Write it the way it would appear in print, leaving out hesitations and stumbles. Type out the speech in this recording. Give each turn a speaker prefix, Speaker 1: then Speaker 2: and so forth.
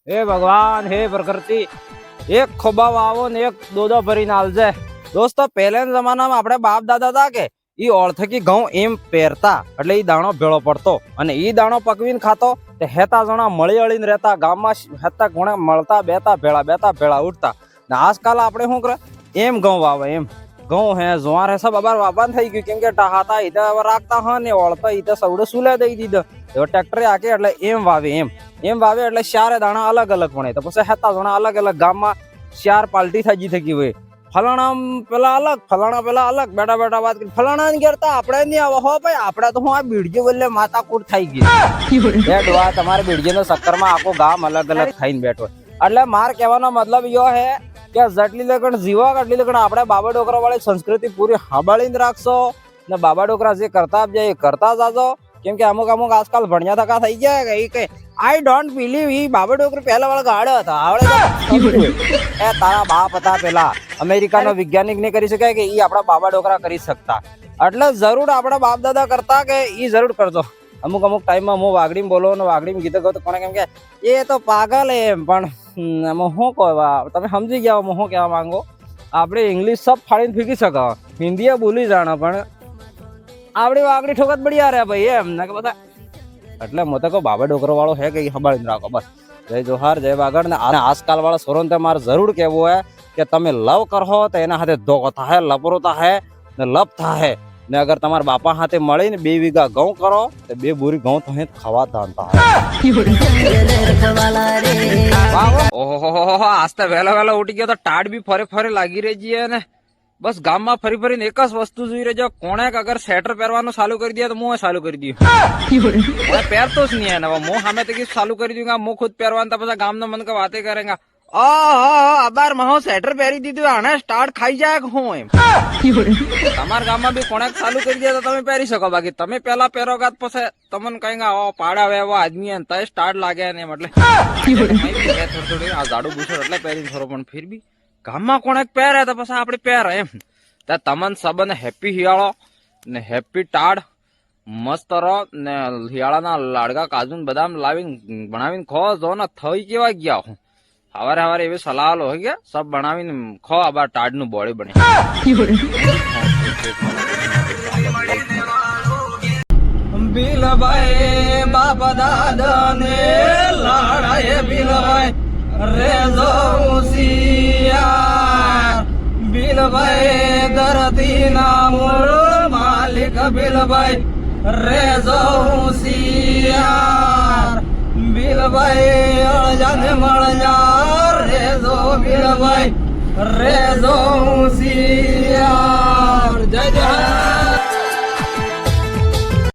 Speaker 1: હે ભગવાન, હે પ્રકૃતિ, એક ખોબા આવો ને એક દોદો ભરીને આલજે. દોસ્તો, પહેલાના જમાનામાં આપણે બાપ દાદા હતા કે ઈ ઓળથકી ઘઉં એમ પહેરતા એટલે ઈ દાણો ભેળો પડતો અને ઈ દાણો પકવીને ખાતો તે હેતા જણા મળી અળીને રહેતા, ગામમાં હેતા ઘણા મળતા, બેતા ભેળા ઉઠતા. ને આજકાલ આપણે શું કરે, એમ ઘઉં વાવે, એમ ઘઉં હે જોવાર હે સબ અબાર વાબાન થઈ ગયું, કેમ કે ટાહાતા ઈતે હવે રાખતા હા ને ઓળતા ઈતે સવડે સુલે દઈ દીધો. હવે ટ્રેક્ટરે આકે એટલે એમ વાવે, એમ વાવે એટલે ચારે દાણા અલગ અલગ પડે. તો પછી હેતા જણા અલગ અલગ ગામમાં ચાર પાલટી થઈ થકી હોય. ફલાણા પેલા અલગ, ફલાણા પેલા અલગ, બેટા વાત કરી ફલાણા ને કરતા આપણે નહીં આવો હો ભાઈ. આપણે તો હું આ બીડજો બોલે માતાકૂટ થઈ ગઈ. એ ડોહા તમારે બીડજી નો ચક્કરમાં આખું ગામ અલગ અલગ થઈને બેઠો. એટલે માર કહેવાનો મતલબ યો હે કે જેટલી લગન જીવો એટલી લગન આપણે બાબા ડોકરા વાળી સંસ્કૃતિ પૂરી સાંભળીને રાખશો ને બાબા ડોકરા જે કરતા જાય એ કરતા જાજો. કેમ કે અમુક આજકાલ ભણ્યા થકા થઈ ગયા કે કઈ આઈ ડોન્ટ બિલીવ ઈ બાબા ડોકર પહેલા વાળા ગાડે હતા. આવડે એ તારા બાપ હતા પેલા અમેરિકાનો વૈજ્ઞાનિક ને કરી શકાય કે ઈ આપણા બાબા ડોકરા કરી શકતા. એટલે જરૂર આપણા બાપ દાદા કરતા કે ઈ જરૂર કરજો. અમુક ટાઈમમાં હું વાગડીમાં બોલો ને વાગડીમાં ગીતો ગાતો કોને કેમ કે એ તો પાગલ એમ. પણ એમાં શું કહેવા, તમે સમજી ગયા હું શું કહેવા માંગો. આપણે ઇંગ્લિશ સબ ફાડીને ફીકી શકો, હિન્દી બોલી જાણે, પણ આપડી વાગડી ઠોકત બળિયા રે ભાઈ એમ ને કે બધા. એટલે હું તો કહું બાબા ડોકરો વાળો હે કે સંભાળીને રાખો બસ. જય જોહાર, જય વાગડ. ને આજકાલ વાળા સોરોન તે મારે જરૂર કહેવું હે કે તમે લવ કરો તો એના હાથે ધોકો થાય, લપરો થાય ને લપ થાય. ને અગર તમારા બાપા હાથે મળીને 2 વીઘા ઘઉં કરો તો 2 બોરી ઘઉં તો ખાવા ધાનતા. ઓહો, આસ્તે વહેલા ઉઠી ગયો તો ટાઢ બી ફરે લાગી રહી જઈએ ને. બસ ગામમાં ફરીને એક જ વસ્તુ જોઈ રહેજો, કોણે અગર સ્વેટર પહેરવાનું ચાલુ કરી દે તો હું ચાલુ કરી દઉં. પહેરતો જ નહીં એને. હું સામે તો ચાલુ કરી દઉં, હું ખુદ પહેરવાનું તો પછી ગામનો મન કે વાતે કરેગા. અબાર માં સ્વેટર પહેરી દીધું, આને સ્ટાર્ટ ખાઈ જાય હું એમ. તમારા ગામમાં બી કોણે ચાલુ કરી દે તો તમે પહેરી શકો, બાકી તમે પેલા પહેરો ગાત પછી તમને કઈ પાડા વેવા આદમી તો સ્ટાર્ટ લાગે ને એમ. એટલે થોડી આ ઝાડુ બુસર એટલે પહેરી થોડો, પણ ફિર બી ગામમાં કોણે પહેરે તો પછી આપણે પહેરે એમ. ત્યાં તમને સબને હેપી શિયાળો ને હેપી ટાઢ મસ્ત રહો ને શિયાળાના લાડકા કાજુ બદામ લાવીને બનાવીને ખો જો ને થઈ કેવા ગયા હું. સવારે એવી સલાહ હોય ગયા સબ બનાવીને ખો, આબાર ટાઢ નું બોડી બને. બિલભાઈ બાપ દાદા ને લાડાએ બિલભાઈ રે જોશિયાર. બિલભાઈ ધરતી ના મૂળ માલિક બિલભાઈ રે જોશિયાર. બિલભાઈ અળજાને મળજા રે જો બિલભાઈ રે જોશિયાર.